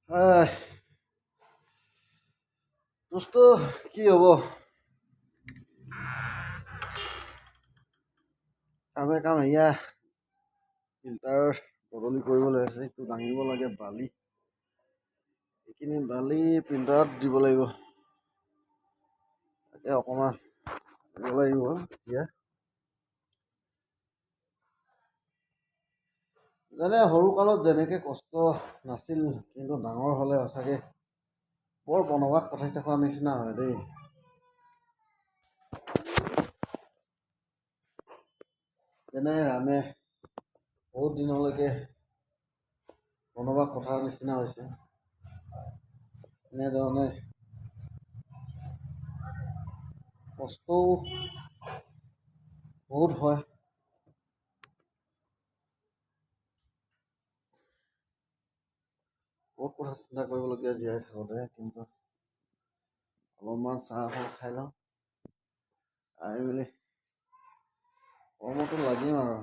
আহ, দোস্ত কি হ'ব কাম এয়া ফিল্টাৰ বদলি কৰিবলৈ আছে এইটো দাঙিব লাগে বালি এইখিনি বালি ফিল্টাৰত দিব লাগিব তাকে অকণমান দিব লাগিব এতিয়া যেনে সৰু কালত যেনেকে কষ্ট নাছিল কিন্তু ডাঙৰ হ'লে সঁচাকে বৰ বনবাস পঠাই থকা নিচিনা হয় দেই যেনে ৰামে বহুত দিনলৈকে বনবাস পঠাৰ নিচিনা হৈছে এনেধৰণে কষ্টও বহুত হয় বহুত কথা চিন্তা কৰিবলগীয়া জীয়াই থাকোঁতে কিন্তু অলপমান চাহ অকণ খাই লওঁ আহি মেলি কৰ্মটো লাগিম আৰু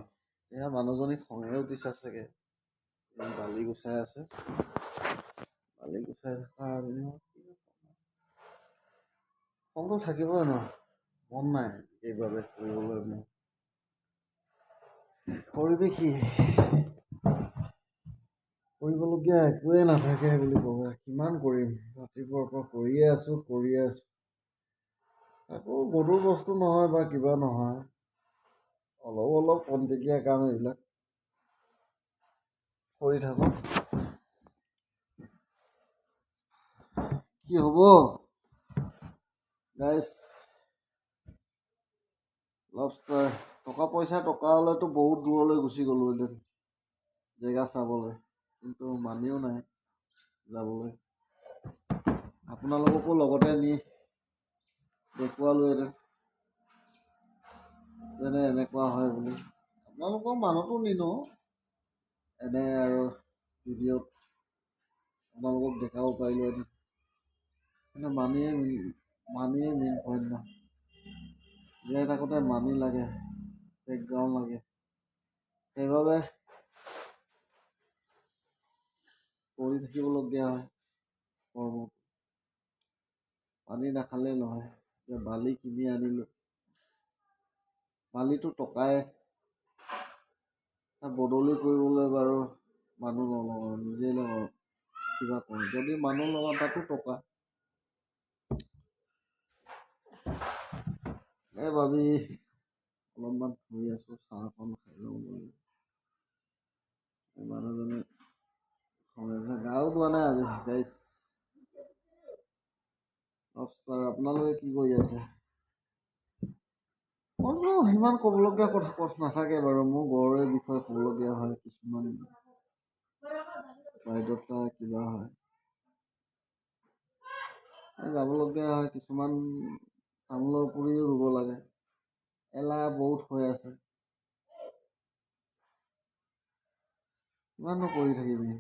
এয়া মানুহজনী খঙে উঠিছে চাগে বালি গুচাই আছে বালি গুচাই থকা খংটো থাকিবই ন মন নাই এইবাবে কৰিবলৈ মোৰ কৰিবি কি কৰিবলগীয়া একোৱেই নাথাকে বুলি ক'ব কিমান কৰিম ৰাতিপুৱাৰ পৰা কৰিয়ে আছো আকৌ গধুৰ বস্তু নহয় বা কিবা নহয় অলপ খন্তেকীয়া কাম এইবিলাক কৰি থাকো কি হ'ব গাইজ লবষ্টাৰ টকা হ'লেতো বহুত দূৰলৈ গুচি গ'লোহেঁতেন জেগা চাবলৈ কিন্তু মানিও নাই যাবলৈ আপোনালোককো লগতে নি দেখুৱালোহেঁতেন যেনে এনেকুৱা হয় বুলি আপোনালোকৰ মানুহটো নিনো এনে আৰু ভিডিঅ'ত আপোনালোকক দেখাব পাৰিলোহেঁতেন কিন্তু মানিয়ে মেইন পইণ্ট ন জীয়াই থাকোঁতে মানি লাগে বেকগ্ৰাউণ্ড লাগে সেইবাবে কৰি থাকিবলগীয়া হয় কৰ্ম পানী নাখালেই নহয় এতিয়া বালি কিনি আনিলোঁ বালিটো টকাই বদলি কৰিবলৈ বাৰু মানুহ নলগাওঁ নিজেই লগাওঁ কিবা কৰোঁ যদি মানুহ লগাওঁ তাতো টকা ভাবি অলপমান শুই আছোঁ চাহকণ খাই লওঁ বুলি মানুহজনী গাও ধোৱা নাই আজি গাইছ আপোনালোকে কি কৰি আছে মোৰতো সিমান ক'বলগীয়া কথা নাথাকে বাৰু মোৰ ঘৰৰে বিষয়ে ক'বলগীয়া হয় কিছুমান বাধ্যতা কিবা হয় যাবলগীয়া হয় কিছুমান তামোলৰ পুলিও ৰুব লাগে এলাহ বহুত হৈ আছে কিমাননো কৰি থাকিবি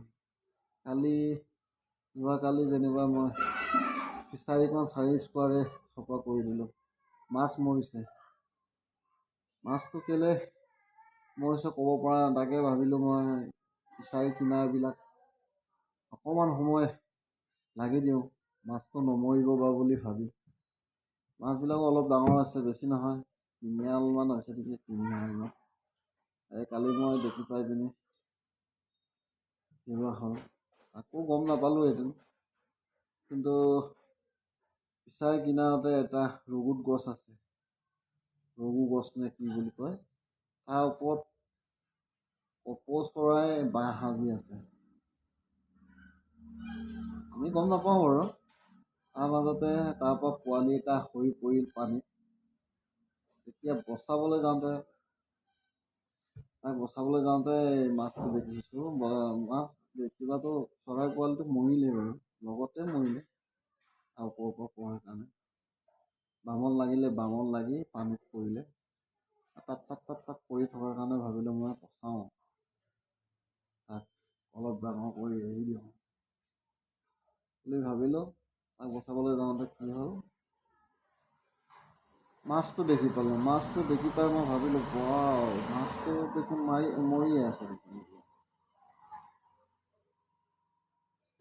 যোৱাকালি যেনিবা মই ফিচাৰীখন 4 স্কোৱাৰে চফা কৰি দিলোঁ মাছ মৰিছে মাছটো কেলে মৰিছে ক'ব পৰা নাই তাকে ভাবিলোঁ মই ফিচাৰী কিনাৰবিলাক অকণমান সময় লাগি দিওঁ মাছটো নমৰিব বা বুলি ভাবি মাছবিলাকো অলপ ডাঙৰ আছে বেছি নহয় 3 আলমান হৈছে নেকি 3 আলমান কালি মই দেখি পাই পিনি কিবা হ'ল আকৌ গম নাপালোঁহেঁতেন কিন্তু ফিচাৰী কিনাৰতে এটা ৰগুদ গছ আছে ৰগু গছ নে কি বুলি কয় তাৰ ওপৰত কপৌ চৰাই বাঁহ সাজি আছে আমি গম নাপাওঁ বাৰু তাৰ মাজতে তাৰ পৰা পোৱালি এটা সৰি পৰিল পানীত তেতিয়া বচাবলৈ যাওঁতে মাছটো দেখিছোঁ মাছ কিবাটো চৰাই পোৱালিটো মৰিলেই বাৰু লগতে মৰিলে আৰু ওপৰৰ পৰা পৰাৰ কাৰণে বামত লাগি পানীত পৰিলে তাত পৰি থকাৰ কাৰণে ভাবিলোঁ মই বচাওঁ তাক অলপ ডাঙৰ কৰি এৰি দিওঁ বুলি ভাবিলোঁ তাক বচাবলৈ যাওঁতে কি হ'ল মাছটো দেখি পালোঁ মাছটো দেখি পাই মই ভাবিলোঁ মাছটো দেখোন মৰিয়ে আছে দেখোন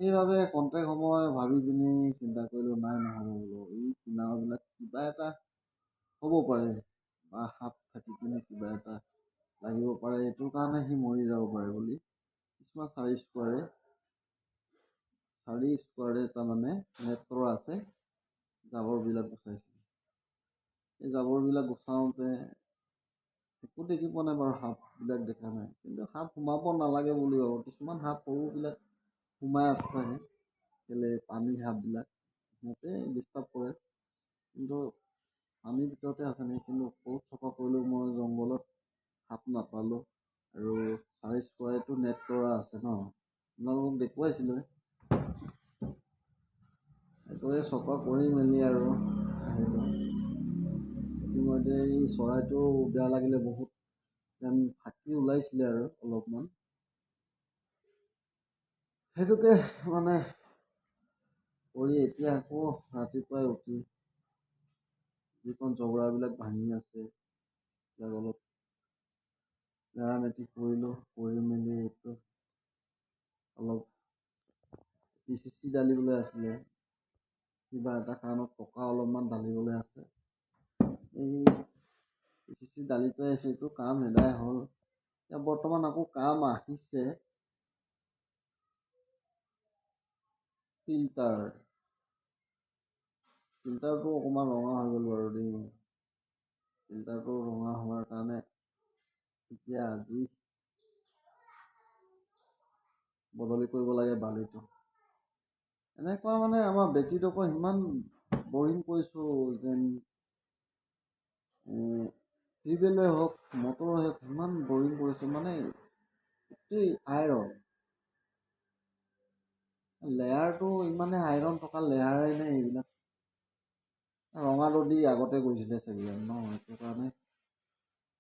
সেইবাবে কণ্টেক্ট সময় ভাবি পিনি চিন্তা কৰিলোঁ নাই নহ'ব বোলো, এই কিনাৰবিলাক কিবা এটা হ'ব পাৰে বা সাপ থাকি পিনি কিবা এটা লাগিব পাৰে, এইটোৰ কাৰণে সি মৰি যাব পাৰে বুলি কিছুমান চাৰি স্কোৱাৰে তাৰমানে নেট কৰা আছে, জাবৰবিলাক গুচাইছিল। এই জাবৰবিলাক গুচাওঁতে একো দেখি পোৱা নাই বাৰু, সাপবিলাক দেখা নাই, কিন্তু সাপ সোমাব নালাগে বুলি ভাবোঁ। কিছুমান সাপ সৰুবিলাক সোমাই আছে চাগে, কেলে পানী সাপবিলাক সিহঁতে ডিষ্টাৰ্ব কৰে, কিন্তু পানীৰ ভিতৰতে আছে নেকি। কিন্তু বহুত চফা কৰিলোঁ মই, জংঘলত সাপ নাপালোঁ। আৰু চাৰি স্কোৱাৰেটো নেট কৰা আছে ন, আপোনালোকক দেখুৱাইছিলোঁ। এইটোৱে চফা কৰি মেলি আৰু আহিলোঁ। ইতিমধ্যে এই চৰাইটো বেয়া লাগিলে বহুত, যেন ফাটি ওলাইছিলে আৰু অলপমান। সেইটোকে মানে কৰি এতিয়া আকৌ ৰাতিপুৱাই উঠি যিখন জবৰাবিলাক ভাঙি আছে, ইয়াক অলপ মেৰামতি কৰিলোঁ। কৰি মেলি এইটো অলপ PCC ঢালিবলৈ আছিলে, কিবা এটা কাৰণত টকা অলপমান ঢালিবলৈ আছে। এই PCC ঢালি থৈ আহিছোঁ, এইটো কাম এদায় হ'ল। এতিয়া বৰ্তমান আকৌ কাম আহিছে, ফিল্টাৰটো অকণমান ৰঙা হৈ গ'ল বাৰু দেই। ফিল্টাৰটো ৰঙা হোৱাৰ কাৰণে এতিয়া আজি বদলি কৰিব লাগে বালিটো। এনেকুৱা মানে আমাৰ বেটিটোকো ইমান বৰিং কৰিছোঁ, যেন টিউবৱেলে হওক মটৰে হওক ইমান বৰিং কৰিছোঁ, মানে গোটেই আইৰণ লেয়াৰটো ইমানে আইৰণ থকা লেয়াৰে নে এইবিলাক। ৰঙা নদী আগতে গৈছিলে চাগে ন, সেইটো কাৰণে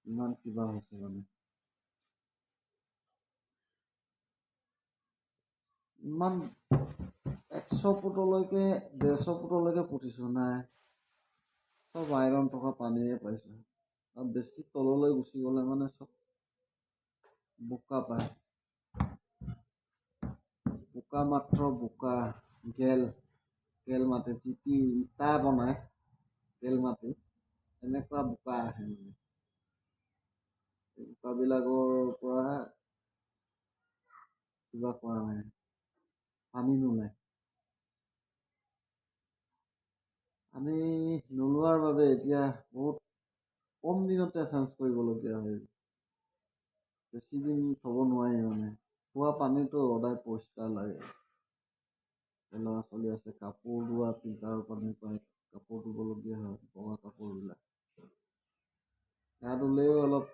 ইমান কিবা হৈছে মানে। ইমান 100 ফুটলৈকে 150 ফুটলৈকে পুতিছোঁ, নাই চব আইৰণ থকা পানীয়ে পাইছোঁ। আৰু বেছি তললৈ গুচি গ'লে মানে চব বোকা পায়, বোকা মাত্ৰ বোকা, গেল মাটি, যিটি ইটা বনায় গেল মাটি, এনেকুৱা বোকা আহে মানে। এই বোকাবিলাকৰ পৰা কিবা কৰা নাই, পানী নোলায়। পানী নোলোৱাৰ বাবে এতিয়া বহুত কম দিনতে চেঞ্জ কৰিবলগীয়া হয়, বেছি দিন থ'ব নোৱাৰি মানে। খোৱা পানীটো সদায় পৰিষ্কাৰ লাগে। ল'ৰা ছোৱালী আছে, কাপোৰ ধোৱা ফিল্টাৰৰ পানী পাই কাপোৰ ধুবলগীয়া হয়, বগা কাপোৰবিলাক। গা ধুলেও অলপ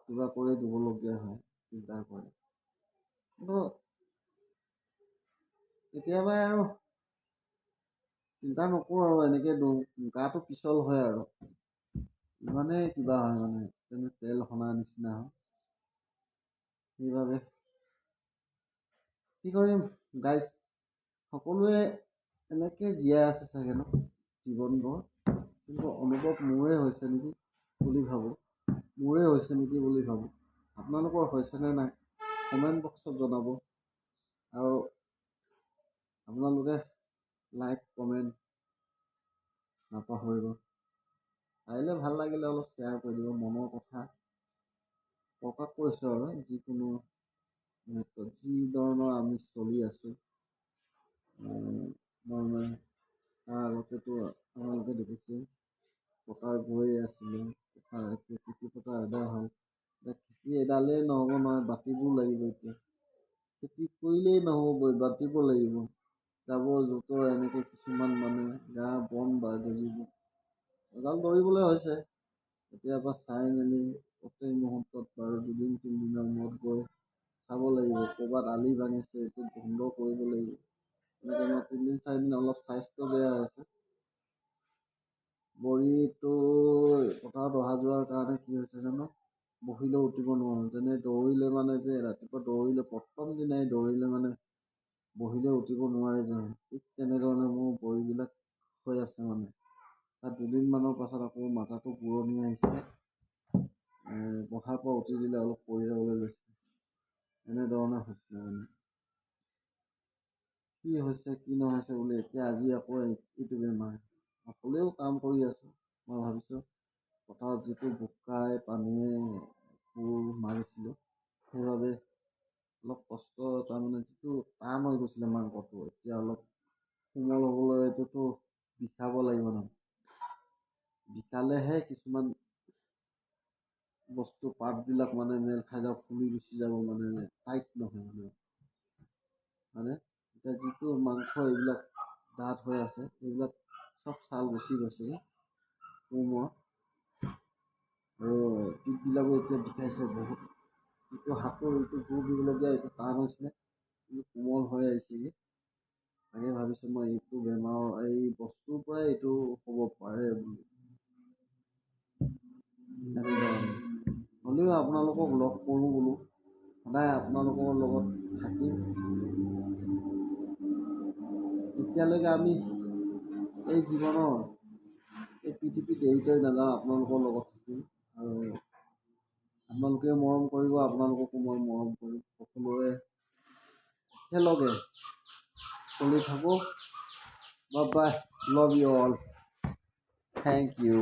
কিবা কৰি ধুবলগীয়া হয় ফিল্টাৰ কৰি। কিন্তু কেতিয়াবা আৰু চিন্তা নকৰোঁ আৰু এনেকৈ গাটো পিছল হয় আৰু ইমানেই কিবা হয় মানে, যেনে তেল সনাৰ নিচিনা হয়। সেইবাবে কি কৰিম গাইজ, সকলোৱে এনেকৈ জীয়াই আছে চাগে ন জীৱনবোৰ, কিন্তু অনুভৱ মোৰে হৈছে নেকি বুলি ভাবোঁ। আপোনালোকৰ হৈছেনে নাই কমেণ্ট বক্সত জনাব। আৰু আপোনালোকে লাইক কমেণ্ট নাপাহৰিব। পাৰিলে ভাল লাগিলে অলপ শ্বেয়াৰ কৰি দিব, মনৰ কথা প্ৰকাশ কৰিছোঁ আৰু যিকোনো যি ধৰণৰ আমি চলি আছোঁ নৰ্মেল। তাৰ আগতেতো আপোনালোকে দেখিছে পথাৰ গৈয়ে আছিলে, খেতি পথাৰ এদাই হ'ল। এতিয়া খেতি এডালেই নহ'ব নহয়, বাতিবোৰ লাগিব। এতিয়া খেতি কৰিলেই নহ'ব, বাতিব লাগিব। জাবৰ জোঁথৰ এনেকৈ কিছুমান মানে গা বন বা গজিবোৰ এডাল দৌৰিবলৈ হৈছে। কেতিয়াবা চাই মেলি প্ৰত্যেক মুহূৰ্তত বাৰু 2 দিন 3 দিনৰ মূৰত গৈ চাব লাগিব, ক'ৰবাত আলি ভাঙিছে এইটো বন্ধ কৰিব লাগিব। এনেকৈ মই 3 দিন 4 দিন অলপ স্বাস্থ্য বেয়া হৈছে। ভৰিটো পথাৰত অহা যোৱাৰ কাৰণে কি হৈছে জানো, বহিলেও উঠিব নোৱাৰোঁ। যেনে দৌৰিলে মানে যে ৰাতিপুৱা দৌৰিলে প্ৰথম দিনাই দৌৰিলে মানে বহিলে উঠিব নোৱাৰে যে, ঠিক তেনেধৰণে মোৰ ভৰিবিলাক হৈ আছে মানে। তাত 2 দিনমানৰ পাছত আকৌ মাথাটো ঘূৰণি আহিছে, পথাৰৰ পৰা উঠি দিলে অলপ পৰি যাবলৈ লৈছে, এনেধৰণে হৈছে মানে। কি হৈছে কি নহৈছে বুলি। এতিয়া আজি আকৌ এইটো বেমাৰ। হ'লেও কাম কৰি আছোঁ। মই ভাবিছোঁ পথাৰত যিটো বোকাই পানীয়ে কোৰ মাৰিছিলোঁ, সেইবাবে অলপ কষ্ট, তাৰমানে যিটো টান হৈ গৈছিলে মাংসটো, এতিয়া অলপ কোমল হ'বলৈ এইটোতো বিষাব লাগিব ন। বিষালেহে কিছুমান বস্তু পাতবিলাক মানে মেল খাই যাব, ফুলি গুচি যাব, মানে টাইট নহয় মানে এতিয়া যিটো মাংস এইবিলাক ডাঠ হৈ আছে, এইবিলাক চব ছাল গুচি গৈছে কোমল, আৰু পিঠবিলাকো এতিয়া বিষাইছে বহুত। যিটো হাতৰ এইটো গোৰ দিবলগীয়া এইটো টান হৈছিলে, কিন্তু কোমল হৈ আহিছেগৈ। তাকে ভাবিছোঁ মই এইটো বেমাৰৰ এই বস্তুৰ পৰাই এইটো হ'ব পাৰে বুলি। হ'লেও আপোনালোকক লগ কৰোঁ বোলো, সদায় আপোনালোকৰ লগত থাকিম। এতিয়ালৈকে আমি এই জীৱনৰ এই পৃথিৱীত এৰি থৈ নাযাওঁ, আপোনালোকৰ লগত থাকিম। আৰু আপোনালোকে মৰম কৰিব, আপোনালোককো মই মৰম কৰিম। সকলোৱে একেলগে চলি থাকোঁ। Bye bye, love you all, thank U.